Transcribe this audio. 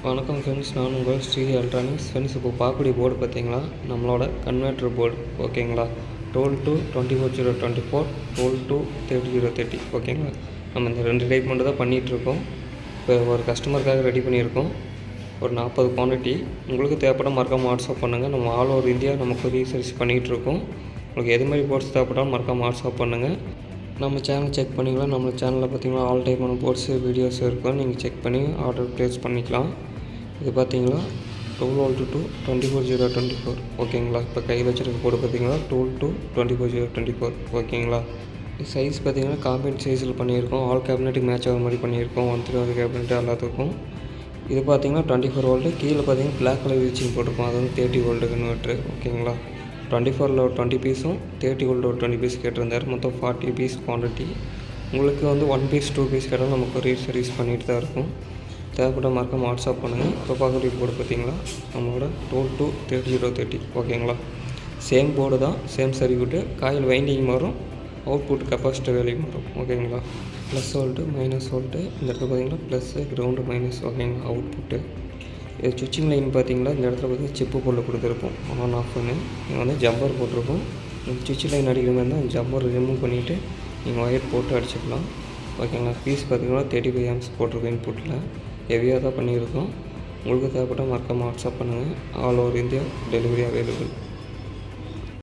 வணக்கம் ஃப்ரெண்ட்ஸ், நான் உங்கள் ஸ்ரீ எலக்ட்ரானிக்ஸ். ஃப்ரெண்ட்ஸ், இப்போ பார்க்கக்கூடிய போர்டு பார்த்தீங்களா, நம்மளோட கன்வெர்ட்டர் போர்டு. ஓகேங்களா, 12 to 24024, 12 to 3030. ஓகேங்களா, நம்ம இந்த 2 டைப் மட்டும் தான் பண்ணிகிட்ருக்கோம். இப்போ ஒரு கஸ்டமருக்காக ரெடி பண்ணியிருக்கோம். ஒரு 40 குவான்டிட்டி. உங்களுக்கு தேவைப்பட மறக்காமல் வாட்ஸ்அப் பண்ணுங்கள். நம்ம ஆல் ஓவர் இந்தியா நம்ம கொரியர் சர்வீஸ் பண்ணிகிட்ருக்கோம். உங்களுக்கு எது மாதிரி போர்ட்ஸ் தேவைப்பட்டாலும் மறக்காமல் வாட்ஸ்அப் பண்ணுங்கள். நம்ம சேனல் செக் பண்ணிக்கலாம். நம்ம சேனலில் பார்த்தீங்கன்னா ஆல் டைப்பான போர்ட்ஸு வீடியோஸ் இருக்கும். நீங்கள் செக் பண்ணி ஆர்டர் ப்ளேஸ் பண்ணிக்கலாம். இது பார்த்தீங்களா 12 volt to 24024. ஓகேங்களா, இப்போ கையில் வச்சுருக்க போர்டு பார்த்தீங்கன்னா 12 to 24024. ஓகேங்களா, சைஸ் பார்த்தீங்கன்னா காம்பேக்ட் சைஸில் பண்ணியிருக்கோம். ஆல் கேபினெட்டுக்கு மேட்ச் ஆகிற மாதிரி பண்ணியிருக்கோம். 131 கேபினெட்டு எல்லாத்துக்கும். இது பார்த்தீங்கன்னா 24 volt. கீழே பார்த்தீங்கன்னா பிளாக் கலர் ரீச்சிங் போட்டிருக்கோம். அது வந்து 30 volt கன்வெர்ட்ரு. ஓகேங்களா, 24ல் ஒரு 20 பீஸும் 30 volt ஒரு 20 பீஸ் கேட்டிருந்தார். மொத்தம் 40 பீஸ் குவான்டிட்டி. உங்களுக்கு வந்து 1 பீஸ் 2 பீஸ் கேட்டாலும் நம்ம கொரியர் சர்வீஸ் பண்ணிட்டு தான் இருக்கும். தேவைப்பட்ட மறக்காம வாட்ஸ்அப் பண்ணுங்கள். இப்போ பார்க்கக்கூடிய போர்டு பார்த்தீங்களா, நம்மளோட 12 to 3030. ஓகேங்களா, சேம் போர்டு தான், சேம் சர்க்யூட்டு. காயில் வைண்டிங் மாறும், அவுட்புட் கெப்பாசிட்டர் வேல்யூ மாறும். ஓகேங்களா, ப்ளஸ் வோல்ட்டு மைனஸ் வோல்ட்டு. இந்த இடத்துல பார்த்தீங்கன்னா ப்ளஸ்ஸு கிரவுண்டு மைனஸ். ஓகேங்களா, அவுட்புட்டு. இது சுவிட்சிங் லைன் பார்த்தீங்களா, இந்த இடத்துல பார்த்தீங்கன்னா சிப்பு போர்டில் கொடுத்துருப்போம் ஆன் ஆஃப்னு. நீங்கள் வந்து ஜம்பர் போட்டிருப்போம். நீங்கள் சுவிட்ச் லைன் அடிக்கிற மாதிரி இருந்தால் ஜம்பர் ரிமூவ் பண்ணிவிட்டு நீங்கள் ஒயர் போட்டு அடிச்சுக்கலாம். ஓகேங்களா, பீஸ் பார்த்தீங்கன்னா 35 amps போட்டிருக்கோம். இன்புட்டில் ஹெவியாக தான் பண்ணியிருக்கோம். உங்களுக்கு தேவைப்பட்டால் மறக்காமல் வாட்ஸ்அப் பண்ணுங்கள். All over India delivery available.